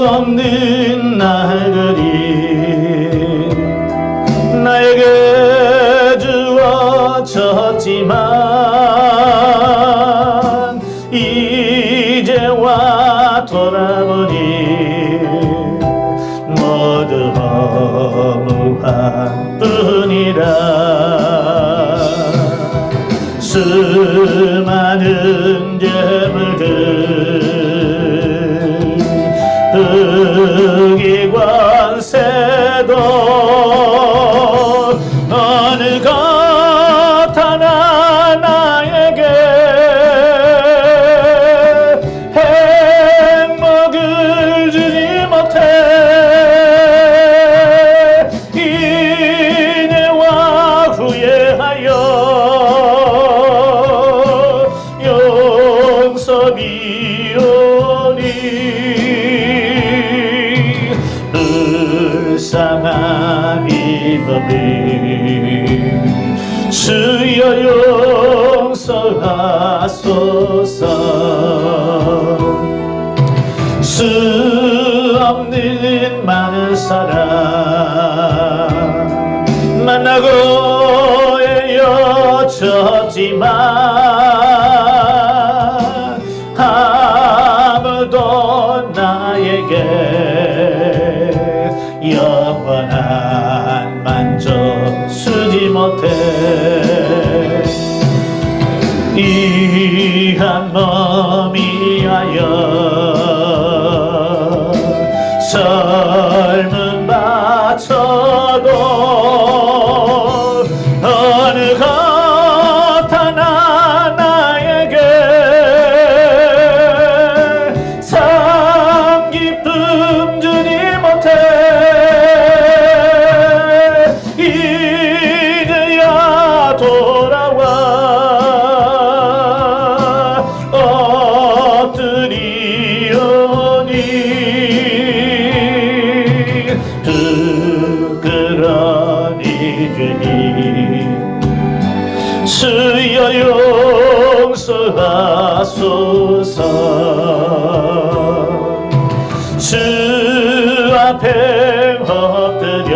없는 날들이 나에게 주어졌지만 이제와 돌아보니 모두 허무한 뿐이라. 수많은 재물들 흑이 관세도 어느 것 하나 나에게 행복을 주지 못해 이제와 후회하여 용서비오니. 불쌍한 이 법을 주여 용서하소서. 수 없는 많은 사람 만나고 헤어졌지만 아무도 나에게 영원한 만족 주지 못해 이 한 몸이 하여 삶은 바쳐도 어느 것 하나 나에게 참 기쁨 주지 못해 이제야 돌아와 엎드리오니. 그러니 주님 주여 용서하소서. 주 앞에 엎드려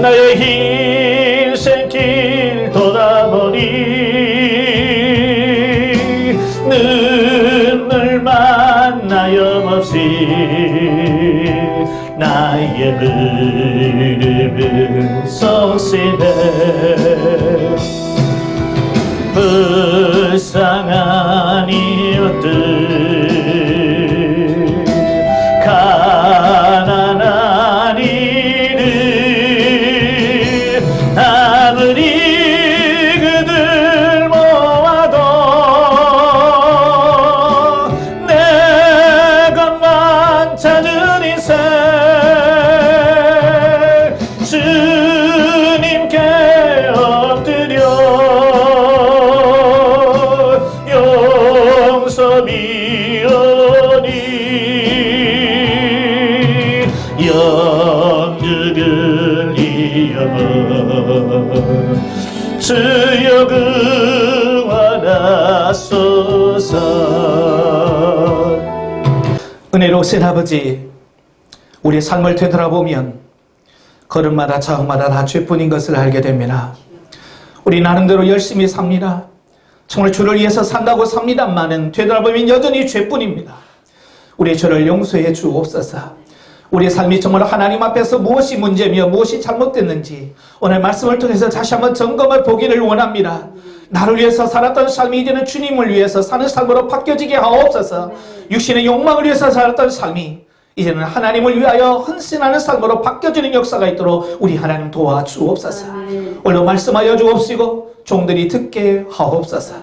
나의 인생길 돌아보니 눈물만 나염없이 나의 무릎을 썩시네. 불쌍한 이웃들 가난한 이들 아무리 그들 모아도 내 것만 찾은 인생 주님께 엎드려 용서비오니. 영죽을 이어머 주여 구원하소서. 은혜로우신 아버지, 우리의 삶을 되돌아보면 걸음마다 자음마다 다 죄뿐인 것을 알게 됩니다. 우리 나름대로 열심히 삽니다. 정말 주를 위해서 산다고 삽니다만은 되돌아보면 여전히 죄뿐입니다. 우리의 죄를 용서해 주옵소서. 우리의 삶이 정말 하나님 앞에서 무엇이 문제며 무엇이 잘못됐는지 오늘 말씀을 통해서 다시 한번 점검을 보기를 원합니다. 나를 위해서 살았던 삶이 이제는 주님을 위해서 사는 삶으로 바뀌어지게 하옵소서. 육신의 욕망을 위해서 살았던 삶이 이제는 하나님을 위하여 헌신하는 삶으로 바뀌어지는 역사가 있도록 우리 하나님 도와주옵소서. 오늘 말씀하여 주옵시고 종들이 듣게 하옵소서.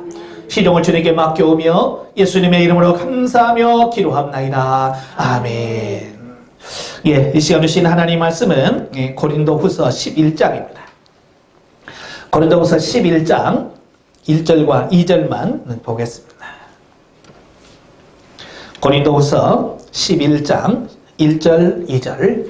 시종을 주님께 맡겨오며 예수님의 이름으로 감사하며 기도합나이다. 아멘. 예, 이 시간 주신 하나님 말씀은 고린도후서 11장입니다. 고린도후서 11장 1절과 2절만 보겠습니다. 고린도후서 11장 1절 2절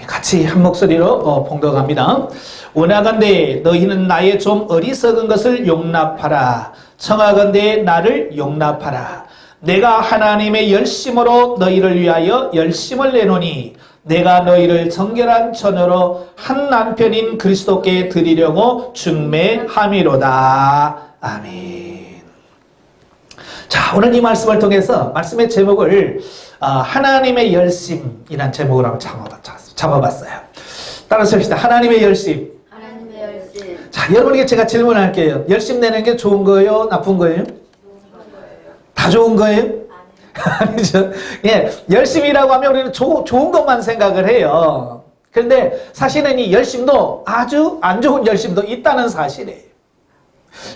같이 한 목소리로 봉독합니다. 원하건대 너희는 나의 좀 어리석은 것을 용납하라. 청하건대 나를 용납하라. 내가 하나님의 열심으로 너희를 위하여 열심을 내노니 내가 너희를 정결한 처녀로 한 남편인 그리스도께 드리려고 중매함이로다. 아멘. 자, 오늘 이 말씀을 통해서 말씀의 제목을 하나님의 열심이란 제목으로 한번 잡아봤어요. 따라서 합시다. 하나님의 열심. 하나님의 열심. 자, 여러분에게 제가 질문할게요. 열심 내는 게 좋은 거예요? 나쁜 거예요? 다 좋은 거예요? 아니죠. 예, 열심이라고 하면 우리는 좋은 것만 생각을 해요. 그런데 사실은 이 열심도 아주 안 좋은 열심도 있다는 사실이에요.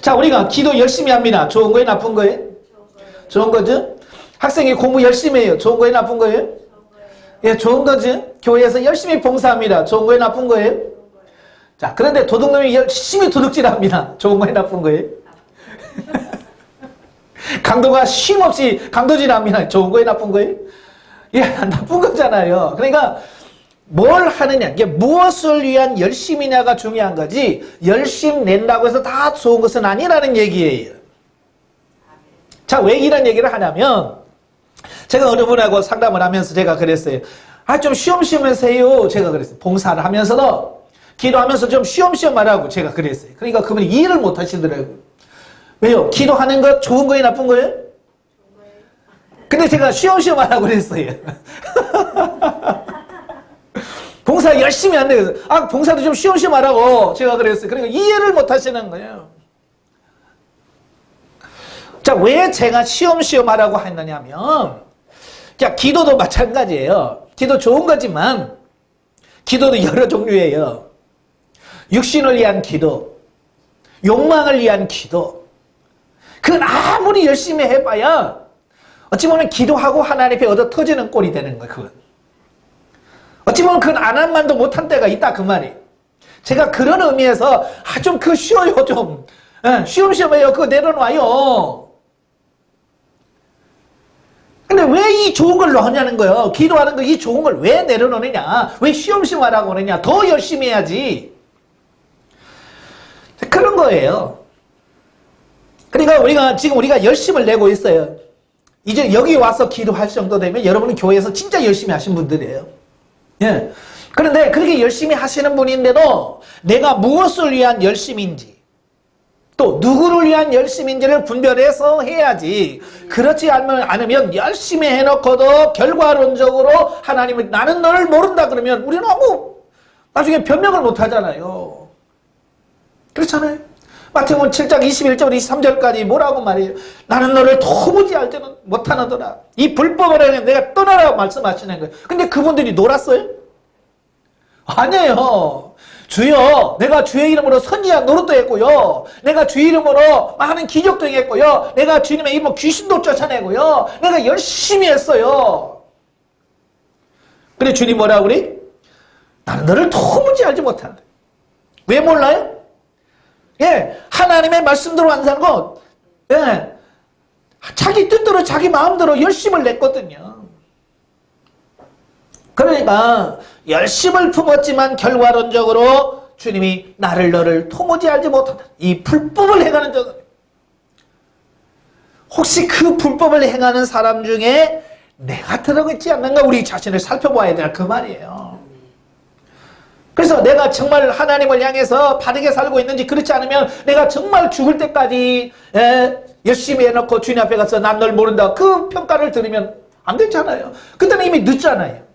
자, 우리가 기도 열심히 합니다. 좋은 거예요? 나쁜 거예요? 좋은 거죠? 학생이 공부 열심히 해요. 좋은 거예요? 나쁜 거예요? 예, 좋은 거죠? 교회에서 열심히 봉사합니다. 좋은 거예요? 나쁜 거예요? 자, 그런데 도둑놈이 열심히 도둑질합니다. 좋은 거예요? 나쁜 거예요? 강도가 쉼없이 강도질합니다. 좋은 거예요? 나쁜 거예요? 예, 나쁜 거잖아요. 그러니까 뭘 하느냐, 이게 무엇을 위한 열심이냐가 중요한 거지 열심 낸다고 해서 다 좋은 것은 아니라는 얘기예요. 자, 왜 이런 얘기를 하냐면 제가 어느 분하고 상담을 하면서 제가 그랬어요. 좀 쉬엄쉬엄 하세요. 제가 그랬어요. 봉사를 하면서도 기도하면서 좀 쉬엄쉬엄 하라고 제가 그랬어요. 그러니까 그분이 이해를 못 하시더라고요. 왜요? 기도하는 거 좋은 거예요? 나쁜 거예요? 근데 제가 쉬엄쉬엄 하라고 그랬어요. 봉사 열심히 안 돼요. 봉사도 좀 쉬엄쉬엄 하라고 제가 그랬어요. 그러니까 이해를 못 하시는 거예요. 자, 왜 제가 쉬엄쉬엄 하라고 했느냐면, 자, 기도도 마찬가지예요. 기도 좋은 거지만, 기도도 여러 종류예요. 육신을 위한 기도, 욕망을 위한 기도, 그건 아무리 열심히 해봐야 어찌 보면 기도하고 하나님 앞에 얻어 터지는 꼴이 되는 거예요. 그건 어찌 보면 그건 안 한 말도 못한 때가 있다 그 말이에요. 제가 그런 의미에서 좀 그거 쉬워요. 좀 쉬엄쉬엄 해요. 그거 내려놔요. 근데 왜 이 좋은 걸 넣냐는 거예요. 기도하는 거 이 좋은 걸 왜 내려놓느냐, 왜 쉬엄쉬엄 하라고 그러냐, 더 열심히 해야지, 그런 거예요. 그러니까 지금 우리가 열심을 내고 있어요. 이제 여기 와서 기도할 정도 되면 여러분은 교회에서 진짜 열심히 하신 분들이에요. 예. 그런데 그렇게 열심히 하시는 분인데도 내가 무엇을 위한 열심인지, 또 누구를 위한 열심인지를 분별해서 해야지. 그렇지 않으면 열심히 해놓고도 결과론적으로 하나님은 나는 너를 모른다 그러면 우리는 나중에 변명을 못 하잖아요. 그렇잖아요. 마태복음 7장 21절 23절까지 뭐라고 말해요? 나는 너를 도무지 알지는 못하노더라. 이 불법을 내가 떠나라고 말씀하시는 거예요. 근데 그분들이 놀았어요? 아니에요. 주여, 내가 주의 이름으로 선지자 노릇도 했고요, 내가 주의 이름으로 많은 기적도 했고요, 내가 주님의 이름으로 귀신도 쫓아내고요, 내가 열심히 했어요. 근데 주님 뭐라고 그래? 나는 너를 도무지 알지 못한다. 왜 몰라요? 예, 하나님의 말씀대로 안 사는 거, 예, 자기 뜻대로 자기 마음대로 열심을 냈거든요. 그러니까 열심을 품었지만 결과론적으로 주님이 너를 도무지 알지 못한다. 이 불법을 행하는 자들, 혹시 그 불법을 행하는 사람 중에 내가 들어있지 않는가 우리 자신을 살펴봐야 될 그 말이에요. 그래서 내가 정말 하나님을 향해서 바르게 살고 있는지, 그렇지 않으면 내가 정말 죽을 때까지 열심히 해놓고 주님 앞에 가서 난 널 모른다 그 평가를 들으면 안 되잖아요. 그때는 이미 늦잖아요.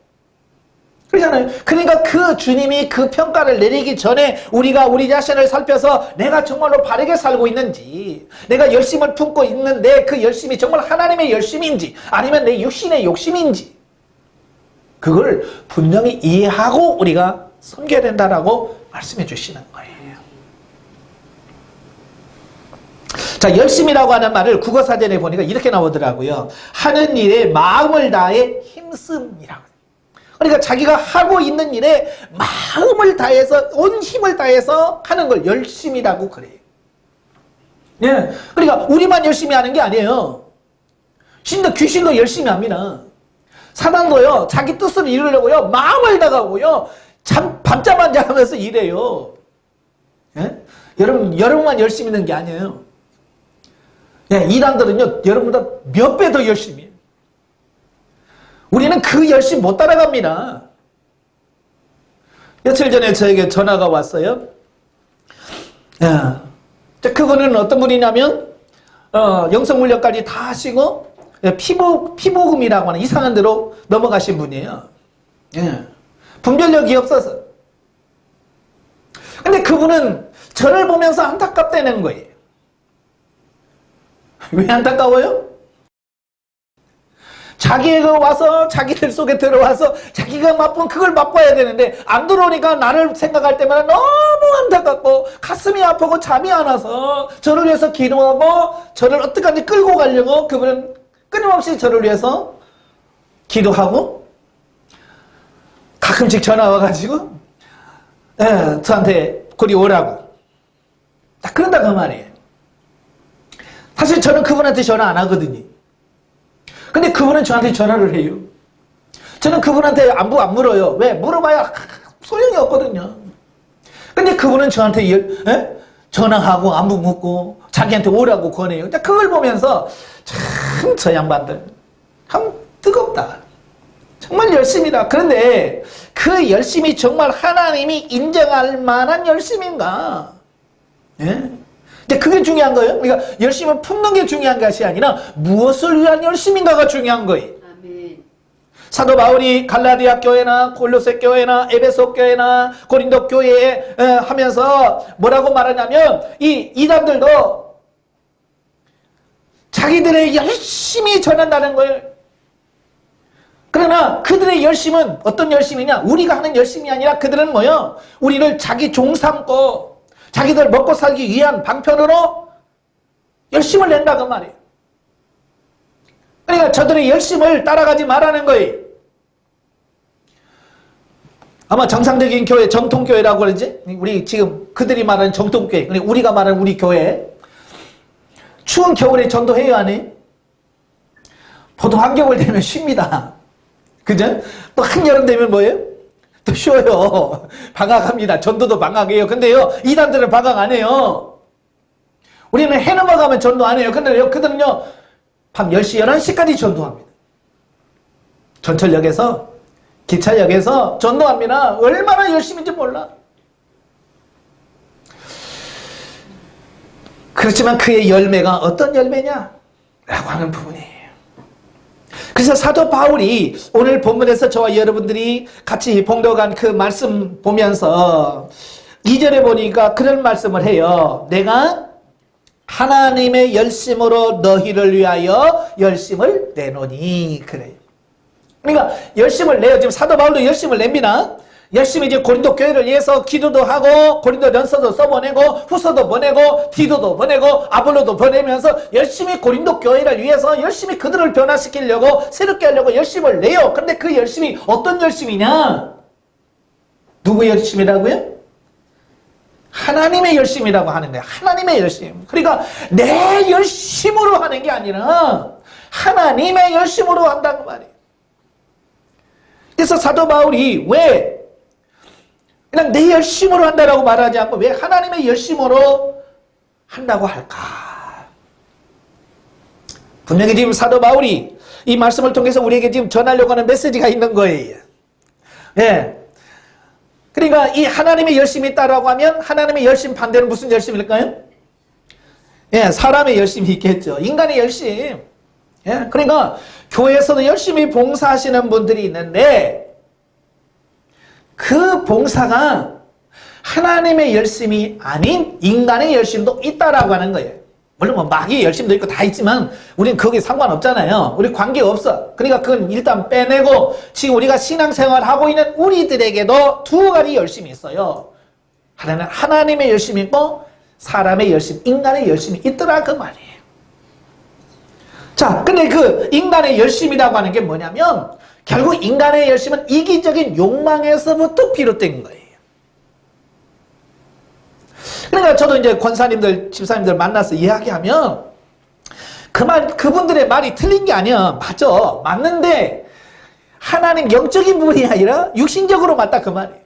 그렇잖아요. 그러니까 그 주님이 그 평가를 내리기 전에 우리가 우리 자신을 살펴서 내가 정말로 바르게 살고 있는지, 내가 열심을 품고 있는데 그 열심이 정말 하나님의 열심인지 아니면 내 육신의 욕심인지, 그걸 분명히 이해하고 우리가 섬겨야 된다라고 말씀해 주시는 거예요. 자, 열심이라고 하는 말을 국어사전에 보니까 이렇게 나오더라고요. 하는 일에 마음을 다해 힘씀이라고. 그러니까 자기가 하고 있는 일에 마음을 다해서, 온 힘을 다해서 하는 걸 열심이라고 그래요. 예. 그러니까 우리만 열심히 하는 게 아니에요. 귀신도 열심히 합니다. 사단도요, 자기 뜻을 이루려고요, 마음을 다하고요, 밤잠 안 자면서 일해요. 예? 여러분만 열심히 있는 게 아니에요. 네, 이단들은요, 여러분보다 몇 배 더 열심히 해요. 우리는 그 열심 못 따라갑니다. 며칠 전에 저에게 전화가 왔어요. 그분은 어떤 분이냐면, 영성물력까지 다 하시고, 피보금이라고 하는 이상한 데로 넘어가신 분이에요. 분별력이 없어서. 근데 그분은 저를 보면서 안타깝다는 거예요. 왜 안타까워요? 자기가 와서 자기들 속에 들어와서 자기가 맛본 그걸 맛봐야 되는데 안 들어오니까 나를 생각할 때마다 너무 안타깝고 가슴이 아프고 잠이 안 와서 저를 위해서 기도하고 저를 어떻게든지 끌고 가려고 그분은 끊임없이 저를 위해서 기도하고 가끔씩 전화 와가지고 저한테 거기 오라고 딱 그런다 그 말이에요. 사실 저는 그분한테 전화 안 하거든요. 근데 그분은 저한테 전화를 해요. 저는 그분한테 안부 안 물어요. 왜? 물어봐야 소용이 없거든요. 근데 그분은 저한테 전화하고 안부 묻고 자기한테 오라고 권해요. 그걸 보면서 참 저 양반들 참 뜨겁다. 정말 열심이다. 그런데 그 열심이 정말 하나님이 인정할 만한 열심인가? 근데 그게 중요한 거예요. 그러니까 열심을 품는 게 중요한 것이 아니라 무엇을 위한 열심인가가 중요한 거예요. 아멘. 사도 바울이 갈라디아 교회나 골로새 교회나 에베소 교회나 고린도 교회에 하면서 뭐라고 말하냐면 이 이단들도 자기들의 열심히 전한다는 거예요. 그러나 그들의 열심은 어떤 열심이냐? 우리가 하는 열심이 아니라 그들은 뭐요? 우리를 자기 종 삼고 자기들 먹고 살기 위한 방편으로 열심을 낸다 그 말이에요. 그러니까 저들의 열심을 따라가지 말라는 거예요. 아마 정상적인 교회, 정통교회라고 그러지? 우리 지금 그들이 말하는 정통교회, 우리가 말하는 우리 교회. 추운 겨울에 전도해요, 안 해요? 보통 한겨울 되면 쉽니다. 그죠? 또 한여름 되면 뭐예요? 또 쉬어요. 방학합니다. 전도도 방학이에요. 근데요, 이단들은 방학 안 해요. 우리는 해 넘어가면 전도 안 해요. 근데요, 그들은요, 밤 10시, 11시까지 전도합니다. 전철역에서, 기차역에서 전도합니다. 얼마나 열심인지 몰라. 그렇지만 그의 열매가 어떤 열매냐? 라고 하는 부분이에요. 그래서 사도 바울이 오늘 본문에서 저와 여러분들이 같이 봉독한 그 말씀 보면서 2절에 보니까 그런 말씀을 해요. 내가 하나님의 열심으로 너희를 위하여 열심을 내노니. 그래요. 그러니까 열심을 내요. 지금 사도 바울도 열심을 냅니다. 열심히 이제 고린도 교회를 위해서 기도도 하고 고린도 전서도 써보내고 후서도 보내고 디도도 보내고 아볼로도 보내면서 열심히 고린도 교회를 위해서 열심히 그들을 변화시키려고 새롭게 하려고 열심을 내요. 근데 그 열심이 어떤 열심이냐? 누구 열심이라고요? 하나님의 열심이라고 하는 거예요. 하나님의 열심. 그러니까 내 열심으로 하는 게 아니라 하나님의 열심으로 한다는 말이에요. 그래서 사도 바울이 왜 그냥 내 열심으로 한다라고 말하지 않고 왜 하나님의 열심으로 한다고 할까? 분명히 지금 사도 바울이 이 말씀을 통해서 우리에게 지금 전하려고 하는 메시지가 있는 거예요. 예. 그러니까 이 하나님의 열심이 있다라고 하면 하나님의 열심 반대는 무슨 열심일까요? 예, 사람의 열심이 있겠죠. 인간의 열심. 예. 그러니까 교회에서도 열심히 봉사하시는 분들이 있는데 그 봉사가 하나님의 열심이 아닌 인간의 열심도 있다라고 하는 거예요. 물론 뭐 마귀의 열심도 있고 다 있지만 우리는 거기에 상관없잖아요. 우리 관계없어. 그러니까 그건 일단 빼내고 지금 우리가 신앙생활하고 있는 우리들에게도 두 가지 열심이 있어요. 하나는 하나님의 열심이 있고 사람의 열심, 인간의 열심이 있더라 그 말이에요. 자, 근데 그 인간의 열심이라고 하는 게 뭐냐면 결국 인간의 열심은 이기적인 욕망에서부터 비롯된 거예요. 그러니까 저도 이제 권사님들, 집사님들 만나서 이야기하면 그분들의 말이 틀린 게 아니야. 맞아. 맞는데 하나님 영적인 부분이 아니라 육신적으로 맞다 그 말이에요.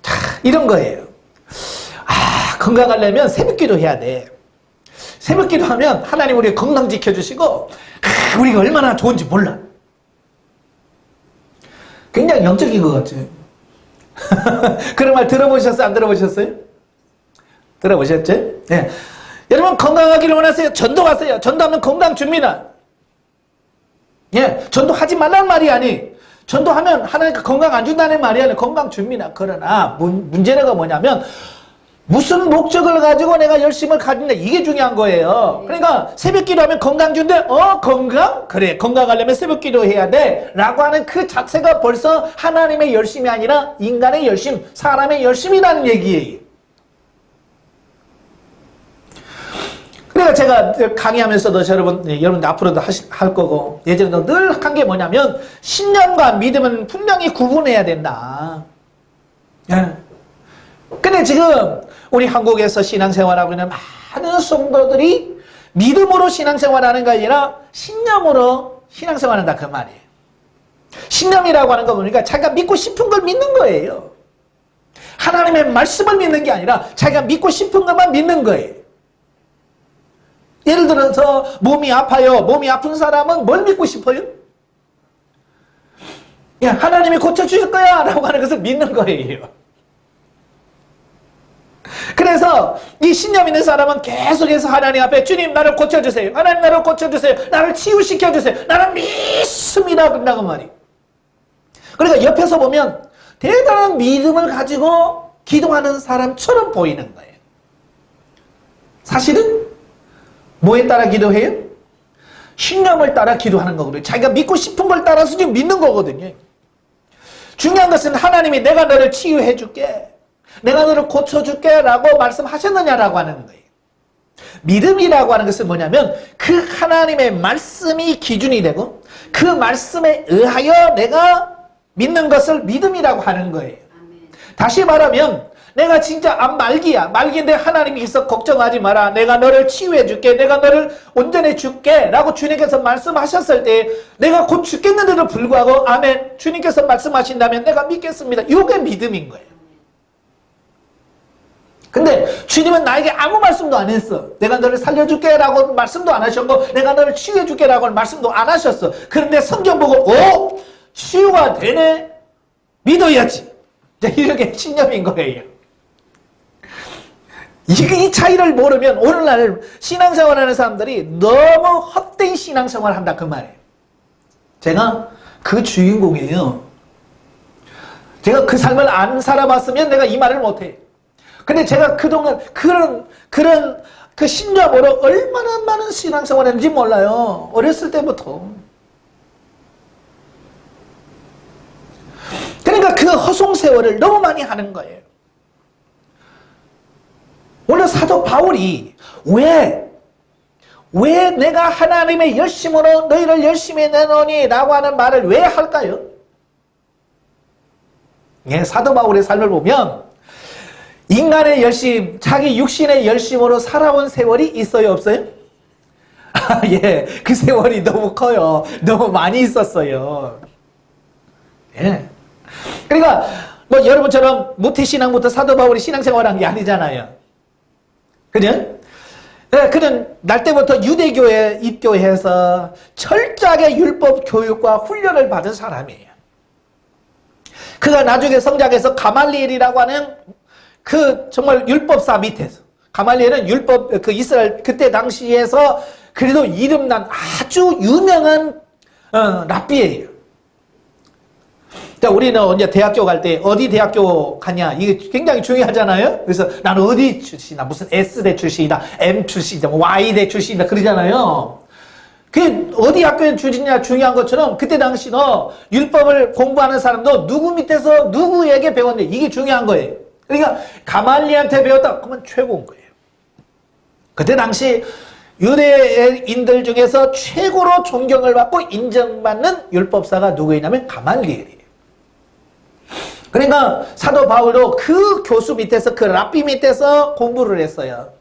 자, 이런 거예요. 건강하려면 새벽기도 해야 돼. 새벽 기도하면 하나님 우리 건강 지켜주시고 우리가 얼마나 좋은지 몰라. 굉장히 영적인 것 같죠. 그런 말 들어보셨어요? 안 들어보셨어요? 들어보셨죠? 네. 여러분 건강하기를 원하세요? 전도하세요. 전도하면 건강 줍니다. 예, 전도하지 말라는 말이 아니. 전도하면 하나님께 건강 안 준다는 말이 아니라 건강 줍니다. 그러나 문제가 뭐냐면 무슨 목적을 가지고 내가 열심을 가진다, 이게 중요한 거예요. 그러니까 새벽 기도하면 건강 준대. 건강? 그래, 건강하려면 새벽 기도해야 돼 라고 하는 그 자체가 벌써 하나님의 열심이 아니라 인간의 열심, 사람의 열심이라는 얘기예요. 그러니까 제가 강의하면서도 여러분 앞으로도 할 거고 예전에도 늘 한 게 뭐냐면 신념과 믿음은 분명히 구분해야 된다. 예. 근데 지금 우리 한국에서 신앙생활하고 있는 많은 성도들이 믿음으로 신앙생활하는 게 아니라 신념으로 신앙생활한다 그 말이에요. 신념이라고 하는 거 보니까 자기가 믿고 싶은 걸 믿는 거예요. 하나님의 말씀을 믿는 게 아니라 자기가 믿고 싶은 것만 믿는 거예요. 예를 들어서 몸이 아파요. 몸이 아픈 사람은 뭘 믿고 싶어요? 야, 하나님이 고쳐주실 거야 라고 하는 것을 믿는 거예요. 그래서 이 신념 있는 사람은 계속해서 하나님 앞에 주님 나를 고쳐주세요. 하나님 나를 고쳐주세요. 나를 치유시켜주세요. 나는 믿습니다. 그런다고 말이에요. 그러니까 옆에서 보면 대단한 믿음을 가지고 기도하는 사람처럼 보이는 거예요. 사실은 뭐에 따라 기도해요? 신념을 따라 기도하는 거거든요. 자기가 믿고 싶은 걸 따라서 지금 믿는 거거든요. 중요한 것은 하나님이 내가 너를 치유해 줄게, 내가 너를 고쳐줄게 라고 말씀하셨느냐라고 하는 거예요. 믿음이라고 하는 것은 뭐냐면 그 하나님의 말씀이 기준이 되고 그 말씀에 의하여 내가 믿는 것을 믿음이라고 하는 거예요. 다시 말하면 내가 진짜 말기야. 말기인데 하나님께서 걱정하지 마라. 내가 너를 치유해 줄게. 내가 너를 온전해 줄게. 라고 주님께서 말씀하셨을 때 내가 곧 죽겠는데도 불구하고 아멘. 주님께서 말씀하신다면 내가 믿겠습니다. 이게 믿음인 거예요. 근데 주님은 나에게 아무 말씀도 안 했어. 내가 너를 살려줄게 라고 말씀도 안 하셨고 내가 너를 치유해 줄게 라고 말씀도 안 하셨어. 그런데 성경 보고 치유가 되네? 믿어야지. 이렇게 신념인 거예요. 이 차이를 모르면 오늘날 신앙생활하는 사람들이 너무 헛된 신앙생활을 한다 그 말이에요. 제가 그 주인공이에요. 제가 그 삶을 안 살아봤으면 내가 이 말을 못해. 근데 제가 그동안 그런 그 신념으로 얼마나 많은 신앙생활을 했는지 몰라요. 어렸을 때부터. 그러니까 그 허송세월을 너무 많이 하는 거예요. 오늘 사도 바울이 왜 내가 하나님의 열심으로 너희를 열심히 내노니 라고 하는 말을 왜 할까요? 예, 사도 바울의 삶을 보면 인간의 열심, 자기 육신의 열심으로 살아온 세월이 있어요, 없어요? 예, 그 세월이 너무 커요. 너무 많이 있었어요. 예. 그러니까 뭐 여러분처럼 모태신앙부터 사도 바울이 신앙생활한 게 아니잖아요. 그냥 그는 날 때부터 유대교에 입교해서 철저하게 율법 교육과 훈련을 받은 사람이에요. 그가 나중에 성장해서 가말리엘이라고 하는 그 정말 율법사 밑에서, 가말리엘은 율법 그 이스라엘 그때 당시에서 그래도 이름난 아주 유명한 랍비예요. 자, 우리는 언제 대학교 갈 때 어디 대학교 가냐 이게 굉장히 중요하잖아요. 그래서 나는 어디 출신이다, 무슨 S대 출신이다, M 출신이다, 뭐 Y대 출신이다 그러잖아요. 그 어디 학교에 출신이냐 중요한 것처럼 그때 당시는 율법을 공부하는 사람도 누구 밑에서 누구에게 배웠는데 이게 중요한 거예요. 그러니까 가말리엘한테 배웠다 그러면 최고인 거예요. 그때 당시 유대인들 중에서 최고로 존경을 받고 인정받는 율법사가 누구이냐면 가말리엘이에요. 그러니까 사도 바울도 그 교수 밑에서, 그 랍비 밑에서 공부를 했어요.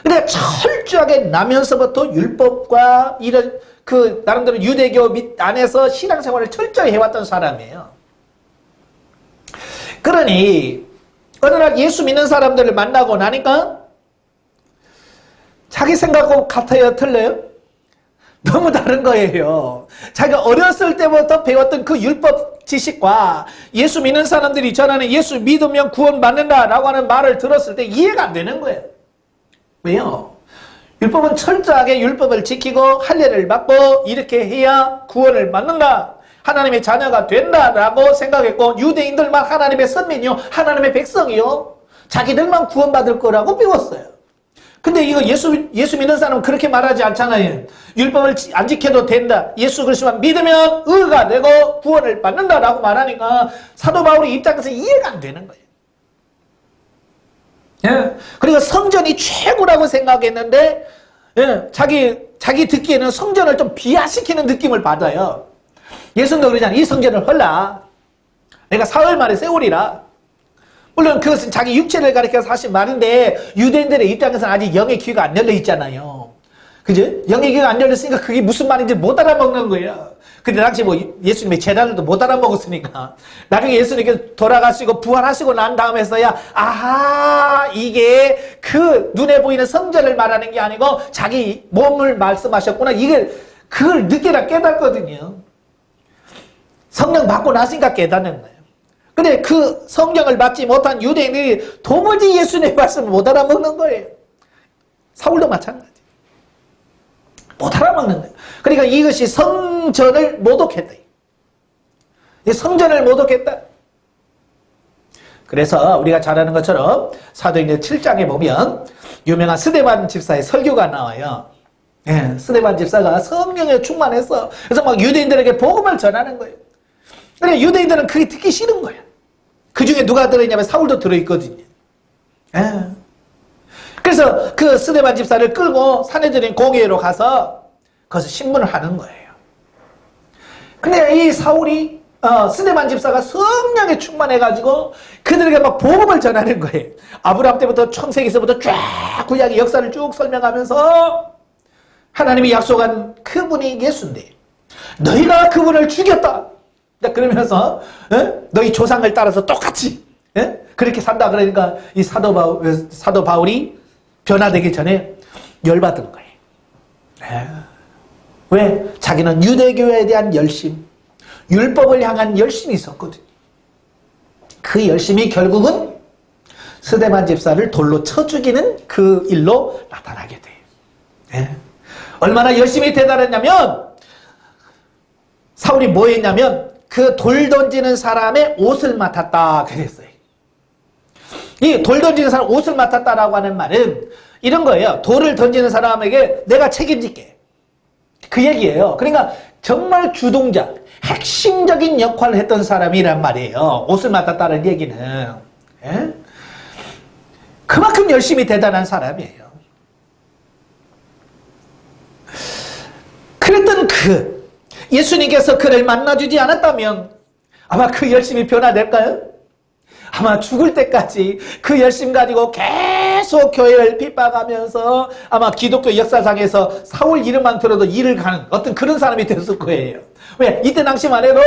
근데 철저하게 나면서부터 율법과 이런 그 나름대로 유대교 밑 안에서 신앙생활을 철저히 해왔던 사람이에요. 그러니 어느 날 예수 믿는 사람들을 만나고 나니까 자기 생각하고 같아요? 틀려요? 너무 다른 거예요. 자기가 어렸을 때부터 배웠던 그 율법 지식과 예수 믿는 사람들이 전하는 예수 믿으면 구원받는다라고 하는 말을 들었을 때 이해가 안 되는 거예요. 왜요? 율법은 철저하게 율법을 지키고 할례를 받고 이렇게 해야 구원을 받는다. 하나님의 자녀가 된다라고 생각했고 유대인들만 하나님의 선민이요. 하나님의 백성이요. 자기들만 구원받을 거라고 배웠어요. 근데 이거 예수 믿는 사람은 그렇게 말하지 않잖아요. 율법을 안 지켜도 된다. 예수 그리스도만 믿으면 의가 되고 구원을 받는다라고 말하니까 사도 바울의 입장에서 이해가 안 되는 거예요. 예. 그리고 성전이 최고라고 생각했는데 예. 자기 듣기에는 성전을 좀 비하시키는 느낌을 받아요. 예수님도 그러잖아요. 이 성전을 헐라. 내가 사흘 만에 세우리라. 물론 그것은 자기 육체를 가리켜서 하신 말인데 유대인들의 입장에서는 아직 영의 귀가 안 열려 있잖아요. 그죠? 영의 귀가 안 열렸으니까 그게 무슨 말인지 못 알아먹는 거예요. 근데 당시 뭐 예수님의 제자들도 못 알아먹었으니까 나중에 예수님께서 돌아가시고 부활하시고 난 다음에서야 아하 이게 그 눈에 보이는 성전을 말하는 게 아니고 자기 몸을 말씀하셨구나. 그걸 늦게라 깨닫거든요. 성령 받고 나서니까 깨닫는 거예요. 근데 그 성경을 받지 못한 유대인들이 도무지 예수님의 말씀을 못 알아먹는 거예요. 사울도 마찬가지. 못 알아먹는 거예요. 그러니까 이것이 성전을 모독했다. 성전을 모독했다. 그래서 우리가 잘 아는 것처럼 사도행전 7장에 보면 유명한 스데반 집사의 설교가 나와요. 예, 스데반 집사가 성령에 충만해서 그래서 막 유대인들에게 복음을 전하는 거예요. 그래 유대인들은 그게 듣기 싫은 거야. 그 중에 누가 들어있냐면 사울도 들어있거든요. 예. 그래서 그 스데반 집사를 끌고 산헤드린 공회로 가서 거기서 신문을 하는 거예요. 근데 이 사울이 스데반 집사가 성령에 충만해가지고 그들에게 막 복음을 전하는 거예요. 아브라함 때부터 창세기서부터 쫙 구약의 역사를 쭉 설명하면서 하나님이 약속한 그분이 예수인데 너희가 그분을 죽였다. 그러면서 너희 조상을 따라서 똑같이 그렇게 산다. 그러니까 이 사도 바울이 변화되기 전에 열받은 거예요. 왜? 자기는 유대교에 대한 열심, 율법을 향한 열심이 있었거든요. 그 열심이 결국은 스데반 집사를 돌로 쳐 죽이는 그 일로 나타나게 돼요. 얼마나 열심히 대단했냐면 사울이 뭐 했냐면 그 돌 던지는 사람의 옷을 맡았다 그랬어요. 이 돌 던지는 사람 옷을 맡았다라고 하는 말은 이런 거예요. 돌을 던지는 사람에게 내가 책임질게. 그 얘기예요. 그러니까 정말 주동자, 핵심적인 역할을 했던 사람이란 말이에요. 옷을 맡았다는 얘기는. 예? 그만큼 열심히 대단한 사람이에요. 그랬던 예수님께서 그를 만나주지 않았다면 아마 그 열심이 변화될까요? 아마 죽을 때까지 그 열심 가지고 계속 교회를 핍박하면서 아마 기독교 역사상에서 사울 이름만 들어도 일을 가는 어떤 그런 사람이 됐을 거예요. 왜? 이때 당시만 해도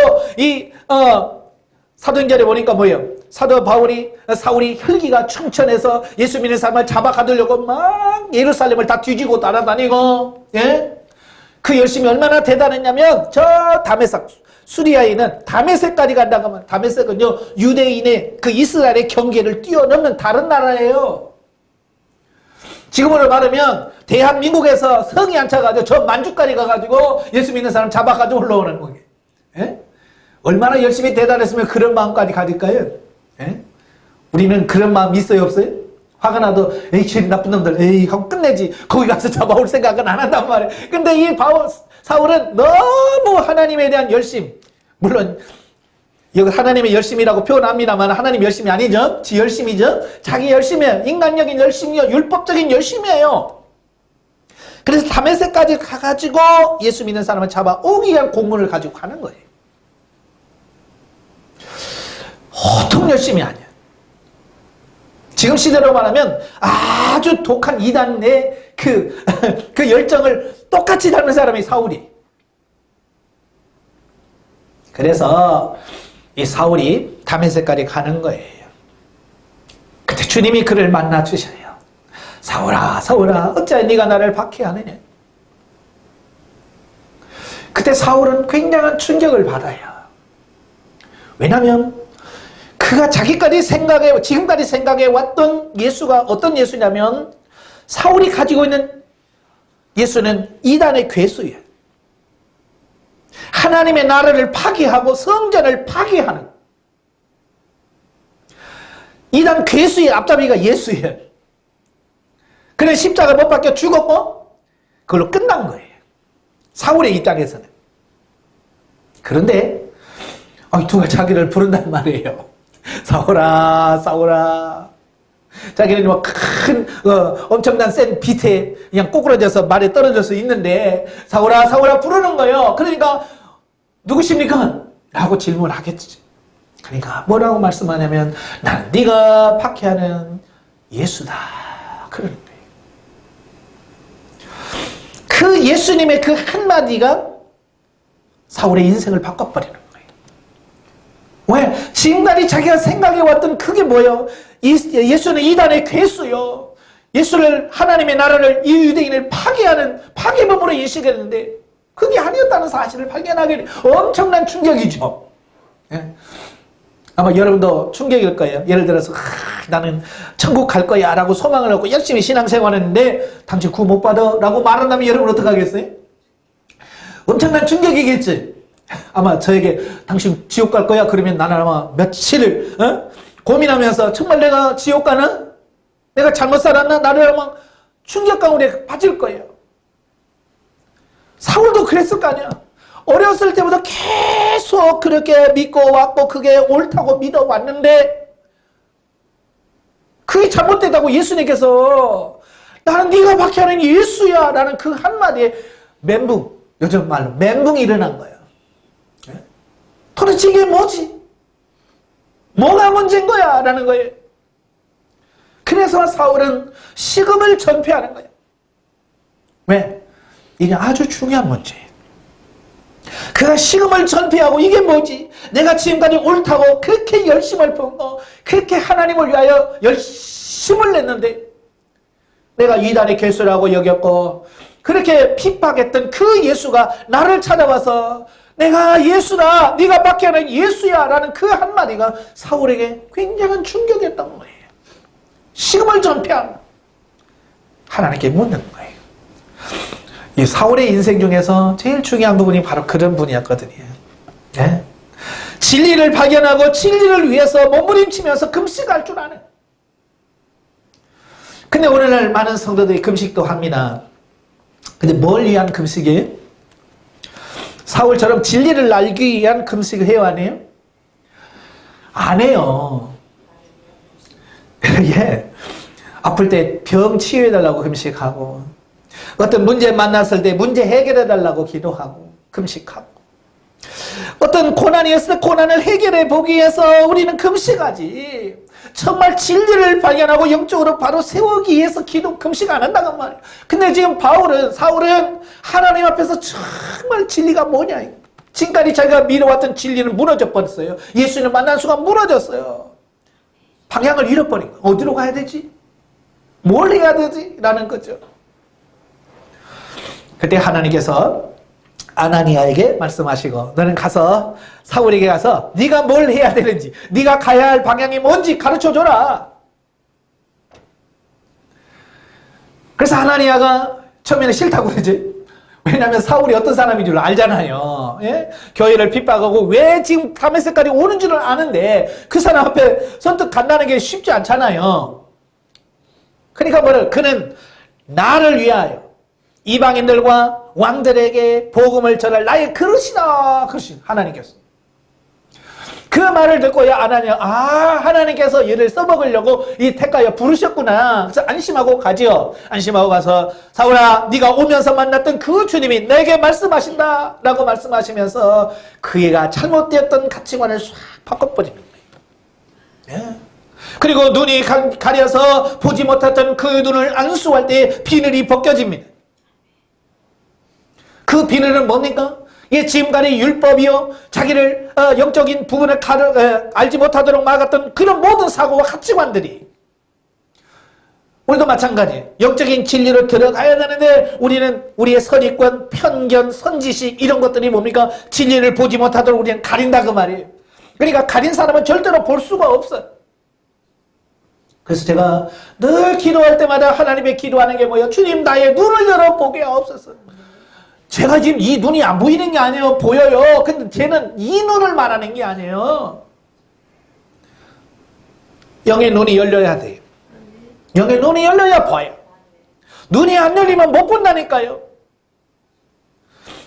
사도행전에 보니까 뭐예요? 사울이 혈기가 충천해서 예수 믿는 사람을 잡아가두려고 막 예루살렘을 다 뒤지고 따라다니고, 예? 그 열심이 얼마나 대단했냐면 저 다메섹 수리아에 있는 다메섹까지 간다고 하면 다메섹은요 유대인의 그 이스라엘의 경계를 뛰어넘는 다른 나라예요. 지금으로 말하면 대한민국에서 성이 안 차가지고 저 만주까지 가가지고 예수 믿는 사람 잡아가지고 올라오는 거예요. 예? 얼마나 열심히 대단했으면 그런 마음까지 가질까요? 예? 우리는 그런 마음 있어요 없어요? 화가 나도 에이 죄인 나쁜 놈들 에이 하고 끝내지 거기 가서 잡아올 생각은 안 한단 말이에요. 근데 이 사울은 너무 하나님에 대한 열심, 물론 여기 하나님의 열심이라고 표현합니다만 하나님 열심이 아니죠. 지 열심이죠. 자기 열심이에요. 인간적인 열심이요. 율법적인 열심이에요. 그래서 다메섹까지 가가지고 예수 믿는 사람을 잡아오기 위한 공문을 가지고 가는 거예요. 보통 열심이 아니야. 지금 시대로 말하면 아주 독한 이단의 그 열정을 똑같이 닮은 사람이 사울이. 그래서 이 사울이 다메섹까지 가는 거예요. 그때 주님이 그를 만나 주셔요. 사울아 사울아 어찌하여 네가 나를 박해하느냐. 그때 사울은 굉장한 충격을 받아요. 왜냐하면 그가 지금까지 생각해 왔던 예수가 어떤 예수냐면 사울이 가지고 있는 예수는 이단의 괴수예요. 하나님의 나라를 파괴하고 성전을 파괴하는 이단 괴수의 앞잡이가 예수예요. 그는 십자가 못 박혀 죽었고 그걸로 끝난 거예요. 사울의 입장에서는. 그런데 누가 자기를 부른단 말이에요. 사울아 사울아. 자기는 뭐 엄청난 센 빛에 그냥 꼬꾸라져서 말에 떨어져서 있는데 사울아 사울아 부르는 거예요. 그러니까 누구십니까? 라고 질문하겠지. 그러니까 뭐라고 말씀하냐면 나는 네가 박해하는 예수다. 그러는 거예요. 그 예수님의 그 한마디가 사울의 인생을 바꿔버리는 거예요. 왜? 지금까지 자기가 생각해왔던 그게 뭐예요? 예수는 이단의 괴수요. 예수를 하나님의 나라를 이 유대인을 파괴하는 파괴범으로 인식했는데 그게 아니었다는 사실을 발견하게 엄청난 충격이죠. 예? 아마 여러분도 충격일 거예요. 예를 들어서 나는 천국 갈 거야 라고 소망을 갖고 열심히 신앙생활했는데 당신 구원 못 받아 라고 말한다면 여러분 어떻게 하겠어요? 엄청난 충격이겠지. 아마 저에게 당신 지옥 갈 거야 그러면 나는 아마 며칠을 고민하면서 정말 내가 지옥 가나? 내가 잘못 살았나? 나를 아마 충격 가운데 빠질 거예요. 사울도 그랬을 거 아니야. 어렸을 때부터 계속 그렇게 믿고 왔고 그게 옳다고 믿어왔는데 그게 잘못되다고 예수님께서 나는 네가 박해하는 예수야 라는 그 한마디에 멘붕, 요즘 말로 멘붕이 일어난 거예요. 도대체 이게 뭐지? 뭐가 문제인 거야? 라는 거예요. 그래서 사울은 식음을 전폐하는 거예요. 왜? 이게 아주 중요한 문제예요. 그가 식음을 전폐하고 이게 뭐지? 내가 지금까지 옳다고 그렇게 열심을 품고 그렇게 하나님을 위하여 열심을 냈는데 내가 이단의 괴수라고 여겼고 그렇게 핍박했던 그 예수가 나를 찾아와서 내가 예수다, 네가 박해하는 예수야 라는 그 한마디가 사울에게 굉장한 충격이었던 거예요. 식음을 전폐한 하나님께 묻는 거예요. 이 사울의 인생 중에서 제일 중요한 부분이 바로 그런 분이었거든요. 네? 진리를 발견하고 진리를 위해서 몸부림치면서 금식할 줄 아는. 근데 오늘날 많은 성도들이 금식도 합니다. 근데 뭘 위한 금식이에요? 사울처럼 진리를 알기 위한 금식을 해요, 안 해요? 안 해요. 예. 아플 때 병 치유해달라고 금식하고, 어떤 문제 만났을 때 문제 해결해달라고 기도하고, 금식하고, 어떤 고난이 있을 때 고난을 해결해 보기 위해서 우리는 금식하지. 정말 진리를 발견하고 영적으로 바로 세우기 위해서 금식 안 한다고 말이에요. 근데 지금 사울은 하나님 앞에서 정말 진리가 뭐냐. 지금까지 자기가 믿어왔던 진리는 무너져 버렸어요. 예수님을 만난 순간 무너졌어요. 방향을 잃어버린 거예요. 어디로 가야 되지? 뭘 해야 되지? 라는 거죠. 그때 하나님께서 아나니아에게 말씀하시고 너는 가서 사울에게 가서 네가 뭘 해야 되는지 네가 가야 할 방향이 뭔지 가르쳐줘라. 그래서 아나니아가 처음에는 싫다고 그러지. 왜냐하면 사울이 어떤 사람인 줄 알잖아요. 예? 교회를 핍박하고 왜 지금 다메섹까지 오는 줄을 아는데 그 사람 앞에 선뜻 간다는 게 쉽지 않잖아요. 그러니까 그는 나를 위하여 이방인들과 왕들에게 복음을 전할 나의 그릇이다. 그릇이 하나님께서. 그 말을 듣고 하나님께서 얘를 써먹으려고 이 택하여 부르셨구나. 그래서 안심하고 가지요. 안심하고 가서 사울아 네가 오면서 만났던 그 주님이 내게 말씀하신다 라고 말씀하시면서 그가 잘못되었던 가치관을 싹 바꿔버리는 거예요. 예. 그리고 눈이 가려서 보지 못했던 그 눈을 안수할 때 비늘이 벗겨집니다. 그 비늘은 뭡니까? 지금까지 율법이요 자기를 영적인 부분을 알지 못하도록 막았던 그런 모든 사고와 가치관들이 우리도 마찬가지예요. 영적인 진리로 들어가야 되는데 우리는 우리의 선입관, 편견, 선지식 이런 것들이 뭡니까? 진리를 보지 못하도록 우리는 가린다 그 말이에요. 그러니까 가린 사람은 절대로 볼 수가 없어요. 그래서 제가 늘 기도할 때마다 하나님의 기도하는 게 뭐예요? 주님 나의 눈을 열어보게 하옵소서. 제가 지금 이 눈이 안 보이는 게 아니에요. 보여요. 근데 쟤는 이 눈을 말하는 게 아니에요. 영의 눈이 열려야 돼요. 영의 눈이 열려야 봐요. 눈이 안 열리면 못 본다니까요.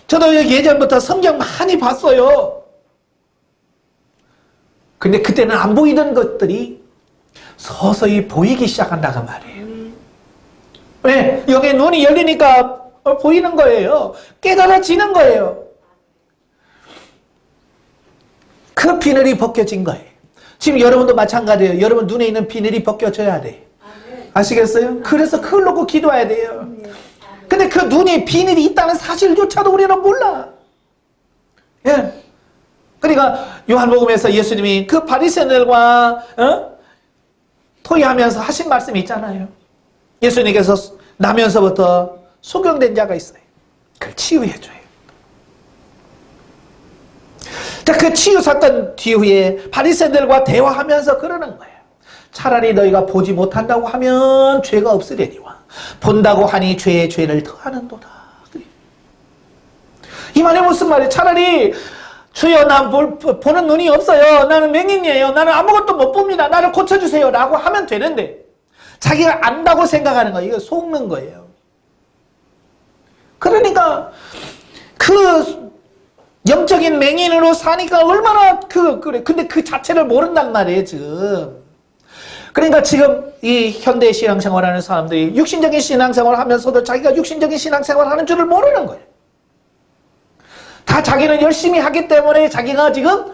저도 예전부터 성경 많이 봤어요. 근데 그때는 안 보이던 것들이 서서히 보이기 시작한다고 말이에요. 왜? 영의 눈이 열리니까 보이는 거예요. 깨달아지는 거예요. 그 비늘이 벗겨진 거예요. 지금 여러분도 마찬가지예요. 여러분 눈에 있는 비늘이 벗겨져야 돼요. 아시겠어요? 그래서 그걸 놓고 기도해야 돼요. 근데 그 눈에 비늘이 있다는 사실조차도 우리는 몰라. 예. 그러니까 요한복음에서 예수님이 그 바리새인들과 토의하면서 하신 말씀이 있잖아요. 예수님께서 나면서부터 소경된 자가 있어요. 그걸 치유해줘요. 자, 그 치유 사건 뒤후에 바리새인들과 대화하면서 그러는 거예요. 차라리 너희가 보지 못한다고 하면 죄가 없으려니와 본다고 하니 죄의 죄를 더하는도다. 이 말이 무슨 말이에요? 차라리 주여 나 보는 눈이 없어요. 나는 맹인이에요. 나는 아무것도 못 봅니다. 나를 고쳐주세요. 라고 하면 되는데 자기가 안다고 생각하는 거예요. 이거 속는 거예요. 그러니까 그 영적인 맹인으로 사니까 얼마나 그래. 근데 그 자체를 모른단 말이에요, 지금. 그러니까 지금 이 현대 신앙생활 하는 사람들이 육신적인 신앙생활 하면서도 자기가 육신적인 신앙생활 하는 줄을 모르는 거예요. 다 자기는 열심히 하기 때문에 자기가 지금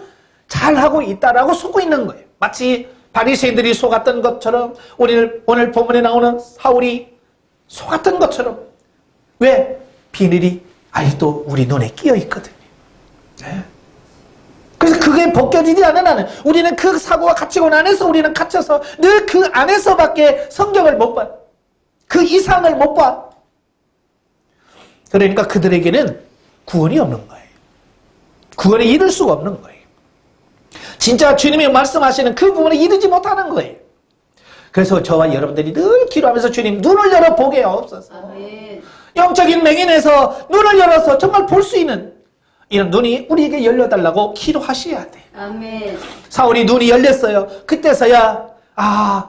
잘하고 있다라고 속고 있는 거예요. 마치 바리새인들이 속았던 것처럼 오늘 본문에 나오는 사울이 속았던 것처럼. 왜? 비늘이 아직도 우리 눈에 끼어 있거든요. 네. 그래서 그게 벗겨지지 않는 한은 우리는 그 사고와 가치관 안에서 우리는 갇혀서 늘 그 안에서밖에 성경을 못 봐. 그 이상을 못 봐. 그러니까 그들에게는 구원이 없는 거예요. 구원에 이를 수가 없는 거예요. 진짜 주님이 말씀하시는 그 부분에 이르지 못하는 거예요. 그래서 저와 여러분들이 늘 기도하면서 주님 눈을 열어보게 하옵소서. 아멘. 영적인 맹인에서 눈을 열어서 정말 볼 수 있는 이런 눈이 우리에게 열려달라고 기도하셔야 돼. 아멘. 사울이 눈이 열렸어요. 그때서야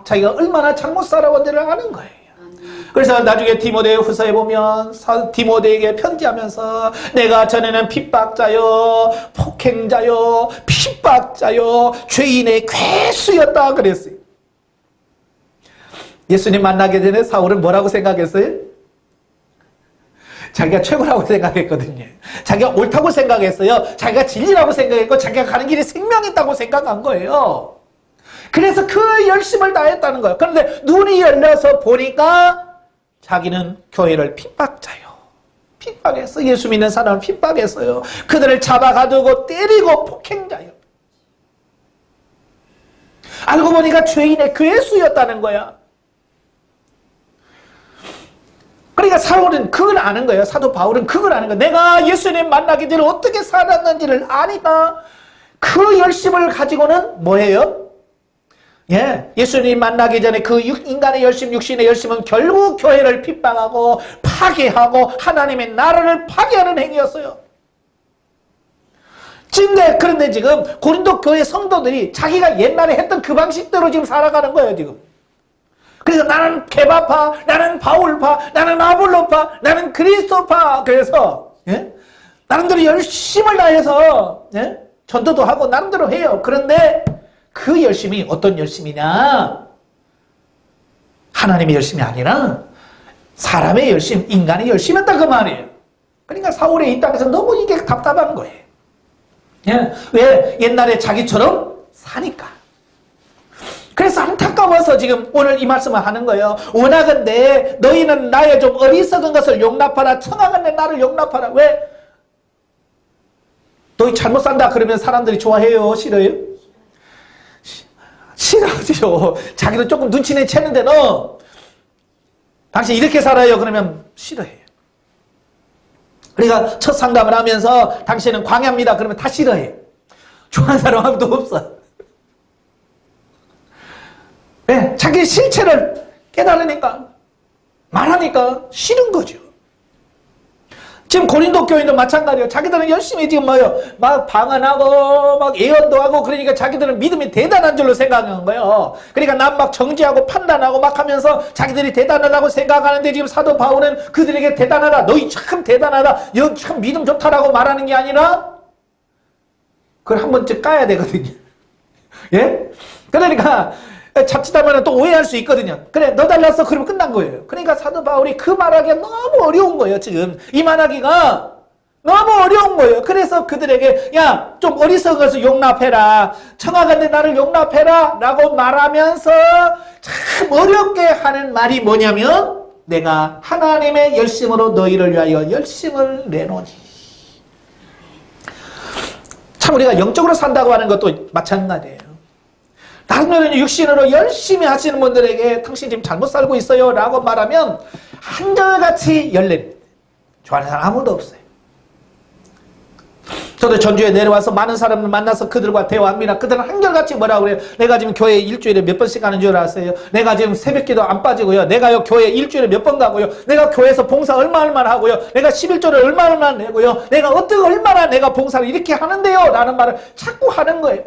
자기가 얼마나 잘못 살아온지를 아는 거예요. 아멘. 그래서 나중에 디모데 후서에 보면 디모데에게 편지하면서 내가 전에는 핍박자요, 폭행자요, 핍박자요, 죄인의 괴수였다 그랬어요. 예수님 만나기 전에 사울은 뭐라고 생각했어요? 자기가 최고라고 생각했거든요. 자기가 옳다고 생각했어요. 자기가 진리라고 생각했고 자기가 가는 길이 생명이다고 생각한 거예요. 그래서 그 열심을 다했다는 거예요. 그런데 눈이 열려서 보니까 자기는 교회를 핍박자요. 핍박했어. 예수 믿는 사람을 핍박했어요. 그들을 잡아가지고 때리고 폭행자요. 알고 보니까 죄인의 괴수였다는 거야. 그러니까 사울은 그걸 아는 거예요. 사도 바울은 그걸 아는 거예요. 내가 예수님 만나기 전에 어떻게 살았는지를 아니까 그 열심을 가지고는 뭐예요? 예수님 만나기 전에 그 인간의 열심, 육신의 열심은 결국 교회를 핍박하고 파괴하고 하나님의 나라를 파괴하는 행위였어요. 그런데 지금 고린도 교회 성도들이 자기가 옛날에 했던 그 방식대로 지금 살아가는 거예요, 지금. 그래서 나는 케바파, 나는 바울파, 나는 아볼로파, 나는 그리스도파. 그래서 나름대로 열심을 다해서 전도도 하고 나름대로 해요. 그런데 그 열심이 어떤 열심이냐? 하나님의 열심이 아니라 사람의 열심, 인간의 열심이었다 그 말이에요. 그러니까 사울의 이 땅에서 너무 이게 답답한 거예요. 왜? 옛날에 자기처럼 사니까. 그래서 안타까워서 지금 오늘 이 말씀을 하는 거예요. 원하건대 너희는 나의 좀 어리석은 것을 용납하라. 청하건대 나를 용납하라. 왜? 너희 잘못 산다 그러면 사람들이 좋아해요? 싫어요? 싫어하죠. 자기도 조금 눈치내 채는데 너 당신 이렇게 살아요. 그러면 싫어해요. 그러니까 첫 상담을 하면서 당신은 광야입니다. 그러면 다 싫어해요. 좋아하는 사람 아무도 없어. 왜? 자기 실체를 깨달으니까, 말하니까 싫은 거죠. 지금 고린도 교인도 마찬가지예요. 자기들은 열심히 지금 막 방언하고 막 예언도 하고 그러니까 자기들은 믿음이 대단한 줄로 생각하는 거예요. 그러니까 난 막 정지하고 판단하고 막 하면서 자기들이 대단하다고 생각하는데 지금 사도 바울은 그들에게 대단하다. 너희 참 대단하다. 너 참 믿음 좋다라고 말하는 게 아니라 그걸 한 번쯤 까야 되거든요. 예? 그러니까 자칫하면 또 오해할 수 있거든요. 그래, 너 달랐어. 그러면 끝난 거예요. 그러니까 사도 바울이 그 말하기가 너무 어려운 거예요, 지금. 이 말하기가 너무 어려운 거예요. 그래서 그들에게, 야, 좀 어리석은 것을 용납해라. 청하건대 나를 용납해라. 라고 말하면서 참 어렵게 하는 말이 뭐냐면, 내가 하나님의 열심으로 너희를 위하여 열심을 내노니. 참 우리가 영적으로 산다고 하는 것도 마찬가지예요. 다른 육신으로 열심히 하시는 분들에게 당신 지금 잘못 살고 있어요 라고 말하면 한결같이 열립니다. 좋아하는 사람 아무도 없어요. 저도 전주에 내려와서 많은 사람을 만나서 그들과 대화합니다. 그들은 한결같이 뭐라고 그래요? 내가 지금 교회 일주일에 몇 번씩 가는 줄 아세요? 내가 지금 새벽기도 안 빠지고요. 내가요 교회 일주일에 몇 번 가고요. 내가 교회에서 봉사 얼마나 하고요. 내가 11조를 얼마나 내고요. 내가 어떻게 얼마나 내가 봉사를 이렇게 하는데요 라는 말을 자꾸 하는 거예요.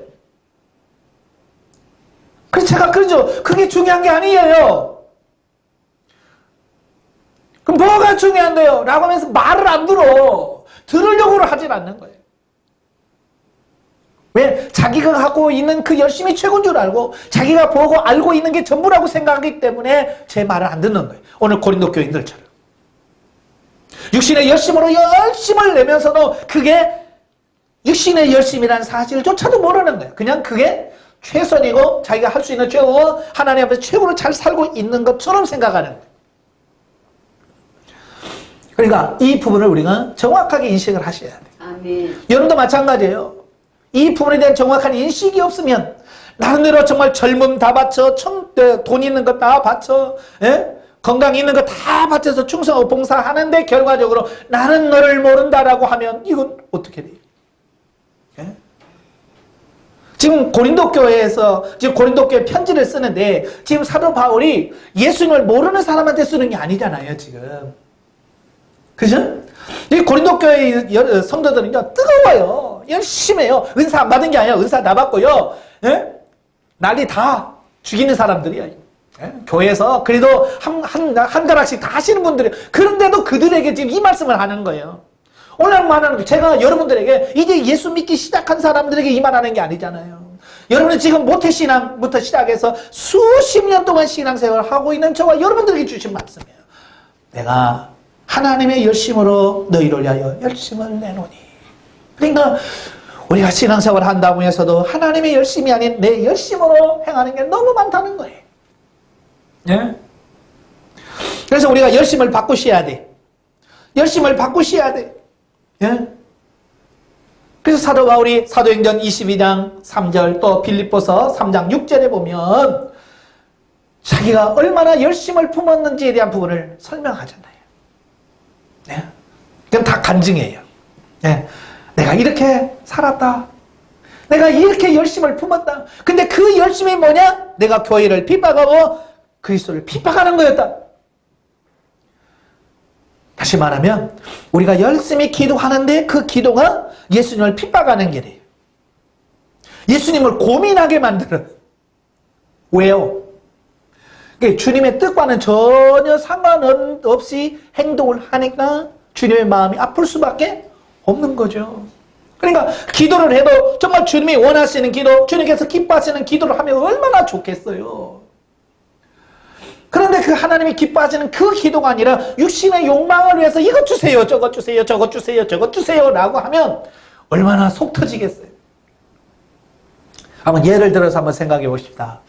그래서 제가 그러죠. 그게 중요한 게 아니에요. 그럼 뭐가 중요한데요? 라고 하면서 말을 안 들어. 들으려고 하진 않는 거예요. 왜? 자기가 하고 있는 그 열심이 최고인 줄 알고 자기가 보고 알고 있는 게 전부라고 생각하기 때문에 제 말을 안 듣는 거예요. 오늘 고린도 교인들처럼. 육신의 열심으로 열심을 내면서도 그게 육신의 열심이라는 사실조차도 모르는 거예요. 그냥 그게 최선이고 자기가 할 수 있는 최고 하나님 앞에서 최고로 잘 살고 있는 것처럼 생각하는 거예요. 그러니까 이 부분을 우리가 정확하게 인식을 하셔야 돼요. 아멘. 여러분도 마찬가지예요. 이 부분에 대한 정확한 인식이 없으면 나름대로 정말 젊음 다 바쳐 돈 있는 거 다 바쳐 건강 있는 거 다 바쳐서 충성하고 봉사하는데 결과적으로 나는 너를 모른다라고 하면 이건 어떻게 돼요? 예? 지금 고린도 교회에서 지금 고린도 교회 편지를 쓰는데 지금 사도 바울이 예수님을 모르는 사람한테 쓰는 게 아니잖아요, 지금. 그죠? 이 고린도 교회 성도들은요, 뜨거워요. 열심히 해요. 은사 안 받은 게 아니라 은사 다 받고요. 예? 난리 다 죽이는 사람들이야. 예? 교회에서 그래도 한 가락씩 다 하시는 분들이 그런데도 그들에게 지금 이 말씀을 하는 거예요. 오늘 말하는 제가 여러분들에게 이제 예수 믿기 시작한 사람들에게 이 말하는 게 아니잖아요. 여러분은 지금 모태신앙부터 시작해서 수십 년 동안 신앙생활을 하고 있는 저와 여러분들에게 주신 말씀이에요. 내가 하나님의 열심으로 너희를 위하여 열심을 내노니. 그러니까 우리가 신앙생활을 한다고 해서도 하나님의 열심이 아닌 내 열심으로 행하는 게 너무 많다는 거예요. 예? 그래서 우리가 열심을 바꾸셔야 돼. 열심을 바꾸셔야 돼. 예? 그래서 사도 바울이 사도행전 22장 3절 또 빌립보서 3장 6절에 보면 자기가 얼마나 열심을 품었는지에 대한 부분을 설명하잖아요. 네? 그럼 다 간증이에요. 네? 내가 이렇게 살았다. 내가 이렇게 열심을 품었다. 근데 그 열심이 뭐냐? 내가 교회를 핍박하고 그리스도를 핍박하는 거였다. 다시 말하면 우리가 열심히 기도하는데 그 기도가 예수님을 핍박하는 길이에요. 예수님을 고민하게 만들어요. 왜요? 주님의 뜻과는 전혀 상관없이 행동을 하니까 주님의 마음이 아플 수밖에 없는 거죠. 그러니까 기도를 해도 정말 주님이 원하시는 기도, 주님께서 기뻐하시는 기도를 하면 얼마나 좋겠어요. 그런데 그 하나님이 기뻐하시는 그 기도가 아니라 육신의 욕망을 위해서 이것 주세요, 저것 주세요, 저것 주세요, 저것 주세요 라고 하면 얼마나 속 터지겠어요. 한번 예를 들어서 한번 생각해 보십시다.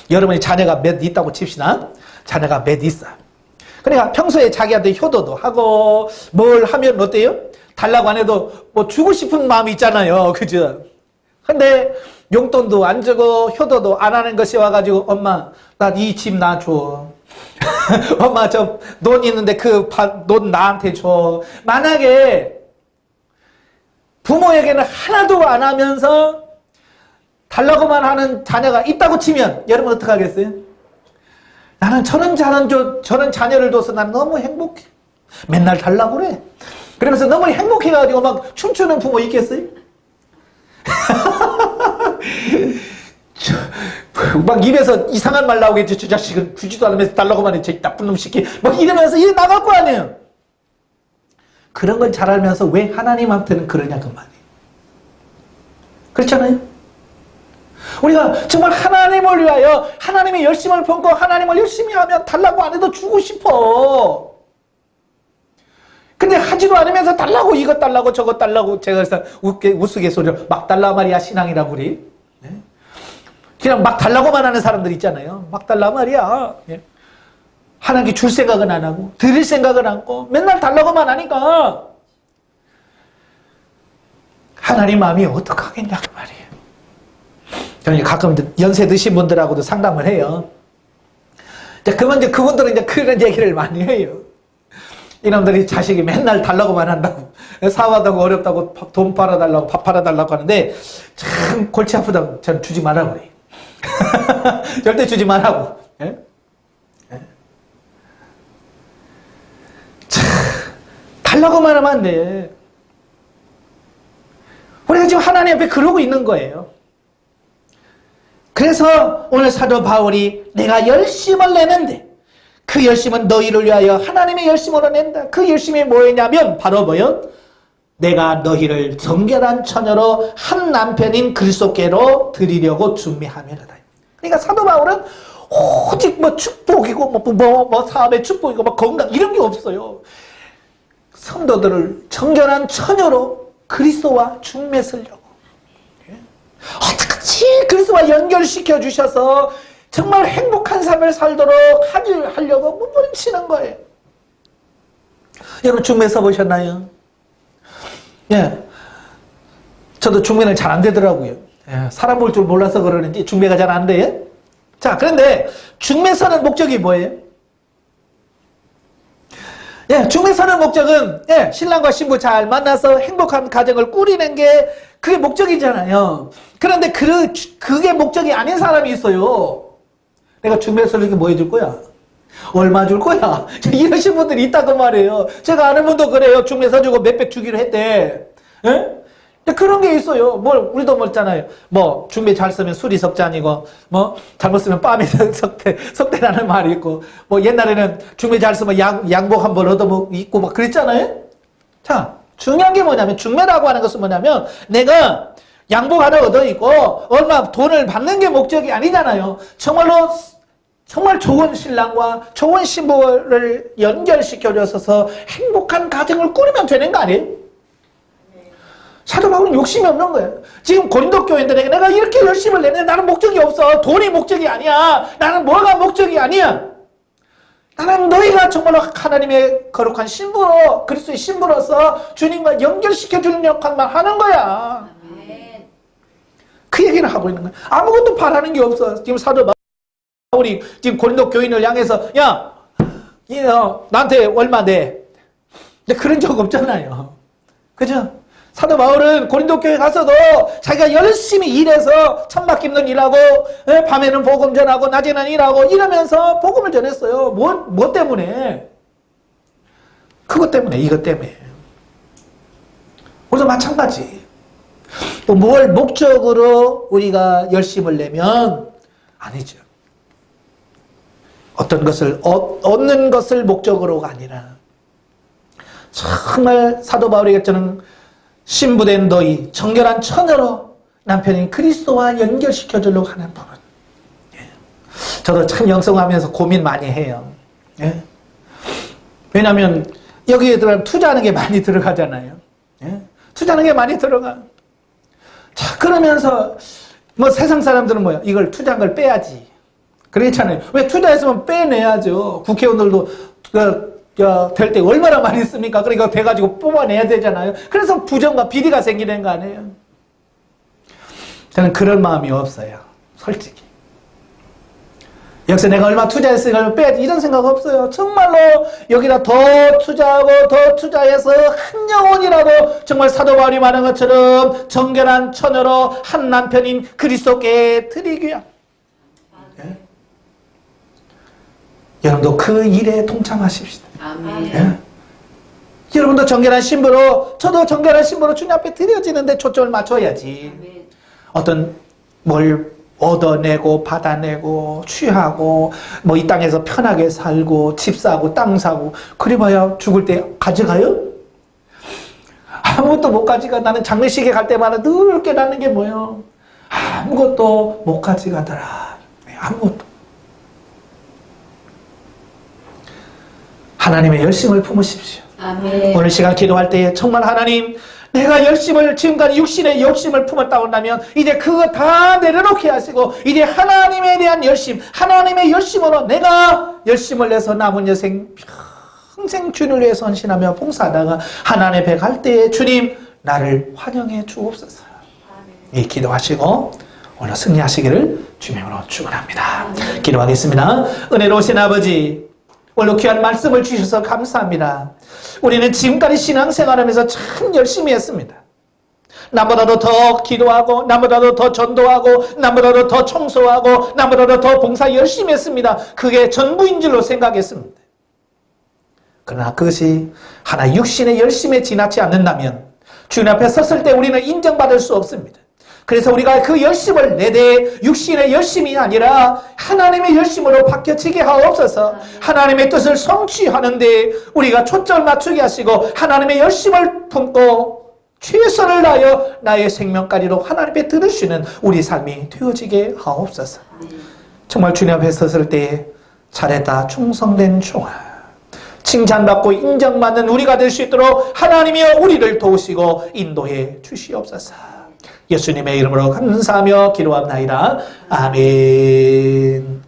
여러분이 자녀가 몇 있다고 칩시다. 자녀가 몇 있어. 그러니까 평소에 자기한테 효도도 하고 뭘 하면 어때요? 달라고 안 해도 뭐 주고 싶은 마음이 있잖아요. 그죠? 근데 용돈도 안 주고 효도도 안 하는 것이 와가지고 엄마 나 이 집 나 줘. 엄마 저 돈 있는데 그 돈 나한테 줘. 만약에 부모에게는 하나도 안 하면서 달라고만 하는 자녀가 있다고 치면 여러분 어떡하겠어요? 나는 저런 자녀를 둬서 난 너무 행복해. 맨날 달라고 그래. 그러면서 너무 행복해가지고 막 춤추는 부모 있겠어요? 막 입에서 이상한 말 나오겠지. 저 자식은 주지도 않으면서 달라고만 해. 저 나쁜 놈 시키. 막 이러면서 이래 나갈 거 아니에요. 그런 걸 잘 알면서 왜 하나님한테는 그러냐 그 말이에요. 그렇잖아요. 우리가 정말 하나님을 위하여 하나님의 열심을 품고 하나님을 열심히 하면 달라고 안 해도 주고 싶어. 근데 하지도 않으면서 달라고 이것 달라고 저것 달라고 제가 그래서 우스갯소리로 막 달라 말이야 신앙이라고 그래. 그냥 막 달라고만 하는 사람들 있잖아요. 막 달라 말이야. 하나님께 줄 생각은 안 하고 드릴 생각은 안 하고 맨날 달라고만 하니까 하나님 마음이 어떡하겠냐 그 말이에요. 저는 가끔 연세 드신 분들하고도 상담을 해요. 그분들은 이제 그런 얘기를 많이 해요. 이놈들이 자식이 맨날 달라고만 한다고. 사와다고 어렵다고 돈 팔아달라고 밥 팔아달라고 하는데 참 골치 아프다고 저는 주지 말라고 그래요. 절대 주지 말라고. 예? 예? 참 달라고만 하면 안 돼. 우리가 지금 하나님 앞에 그러고 있는 거예요. 그래서 오늘 사도 바울이 내가 열심을 내는데 그 열심은 너희를 위하여 하나님의 열심으로 낸다. 그 열심이 뭐였냐면 바로 뭐요? 내가 너희를 정결한 처녀로 한 남편인 그리스도께로 드리려고 준비하며라다. 그러니까 사도 바울은 오직 뭐 축복이고 뭐 사업의 축복이고 뭐 건강 이런 게 없어요. 성도들을 정결한 처녀로 그리스도와 중매쓰려고 어떻게 그리스도와 연결시켜 주셔서 정말 행복한 삶을 살도록 하려고 몸부림치는 거예요. 여러분 중매 써보셨나요? 예, 저도 중매는 잘 안 되더라고요. 예, 사람 볼 줄 몰라서 그러는지 중매가 잘 안 돼요. 자, 그런데 중매 서는 목적이 뭐예요? 예, 중매 서는 목적은 예, 신랑과 신부 잘 만나서 행복한 가정을 꾸리는 게 그게 목적이잖아요. 그런데 그게 목적이 아닌 사람이 있어요. 내가 중매 서는 게 뭐 해줄 거야? 얼마 줄 거야? 이러신 분들이 있다고 말이에요. 제가 아는 분도 그래요. 중매 서주고 몇백 주기로 했대. 예? 그런 게 있어요. 우리도 있잖아요. 중매 잘 쓰면 술이 석잔이고, 잘못 쓰면 빰이 석대라는 말이 있고, 옛날에는 중매 잘 쓰면 양복 한 번 얻어 입고 막 그랬잖아요? 자, 중요한 게 뭐냐면, 중매라고 하는 것은 뭐냐면, 내가 양복 하나 얻어 입고, 얼마 돈을 받는 게 목적이 아니잖아요. 정말 좋은 신랑과 좋은 신부를 연결시켜줘서 행복한 가정을 꾸리면 되는 거 아니에요? 사도 바울은 욕심이 없는 거예요. 지금 고린도 교인들에게 내가 이렇게 열심을 내는데 나는 목적이 없어. 돈이 목적이 아니야. 나는 뭐가 목적이 아니야. 나는 너희가 정말로 하나님의 거룩한 신부로 그리스도의 신부로서 주님과 연결시켜주는 역할만 하는 거야. 그 얘기를 하고 있는 거야. 아무것도 바라는 게 없어. 지금 사도 바울이 지금 고린도 교인을 향해서 야, 나한테 얼마 내. 근데 그런 적 없잖아요. 그죠? 사도 바울은 고린도 교회 가서도 자기가 열심히 일해서 천막 깁는 일하고 밤에는 복음 전하고 낮에는 일하고 이러면서 복음을 전했어요. 뭐 때문에? 그것 때문에, 이것 때문에. 우리도 마찬가지. 또 뭘 목적으로 우리가 열심을 내면 아니죠. 어떤 것을 얻는 것을 목적으로가 아니라 정말 사도 바울에게 저는 신부된 너희 정결한 처녀로 남편인 그리스도와 연결시켜 주려고 하는 법은 저도 참 영성하면서 고민 많이 해요. 예? 왜냐하면 여기에 들어가면 투자하는 게 많이 들어가잖아요. 예? 투자하는 게 많이 들어가. 자, 그러면서 세상 사람들은 뭐야? 이걸 투자한 걸 빼야지. 그렇잖아요. 왜 투자했으면 빼내야죠. 국회의원들도 될 때 얼마나 많이 씁니까? 그러니까 돼가지고 뽑아내야 되잖아요. 그래서 부정과 비리가 생기는 거 아니에요? 저는 그런 마음이 없어요. 솔직히. 여기서 내가 얼마 투자했으니까 빼야지 이런 생각 없어요. 정말로 여기다 더 투자하고 더 투자해서 한 영혼이라도 정말 사도 바울이 말한 것처럼 정결한 처녀로 한 남편인 그리스도께 드리기 위한 예? 여러분도 그 일에 동참하십시다. 아멘. 예? 여러분도 정결한 신부로 저도 정결한 신부로 주님 앞에 드려지는데 초점을 맞춰야지. 아멘. 어떤 뭘 얻어내고 받아내고 취하고 뭐 이 땅에서 편하게 살고 집 사고 땅 사고 그래봐야 죽을 때 가져가요? 아무것도 못 가져가. 나는 장례식에 갈 때마다 늘 깨닫는 게 뭐예요? 아무것도 못 가져가더라. 아무것도. 하나님의 열심을 품으십시오. 아멘. 오늘 시간 기도할 때 정말 하나님 내가 지금까지 육신의 열심을 품었다고 한다면 이제 그거 다 내려놓게 하시고 이제 하나님에 대한 열심, 하나님의 열심으로 내가 열심을 내서 남은 여생 평생 주님을 위해 헌신하며 봉사하다가 하나님 앞에 갈 때에 주님 나를 환영해 주옵소서. 이 기도하시고 오늘 승리하시기를 주님으로 축원합니다. 기도하겠습니다. 은혜로우신 아버지, 오늘 귀한 말씀을 주셔서 감사합니다. 우리는 지금까지 신앙생활하면서 참 열심히 했습니다. 남보다도 더 기도하고 남보다도 더 전도하고 남보다도 더 청소하고 남보다도 더 봉사 열심히 했습니다. 그게 전부인 줄로 생각했습니다. 그러나 그것이 하나 육신의 열심에 지나지 않는다면 주님 앞에 섰을 때 우리는 인정받을 수 없습니다. 그래서 우리가 그 열심을 내되 육신의 열심이 아니라 하나님의 열심으로 바뀌어지게 하옵소서. 하나님의 뜻을 성취하는데 우리가 초점을 맞추게 하시고 하나님의 열심을 품고 최선을 다하여 나의 생명까지도 하나님 앞에 들으시는 우리 삶이 되어지게 하옵소서. 정말 주님 앞에 섰을 때 잘했다 충성된 종아, 칭찬받고 인정받는 우리가 될 수 있도록 하나님이여 우리를 도우시고 인도해 주시옵소서. 예수님의 이름으로 감사하며 기도합나이다. 아멘.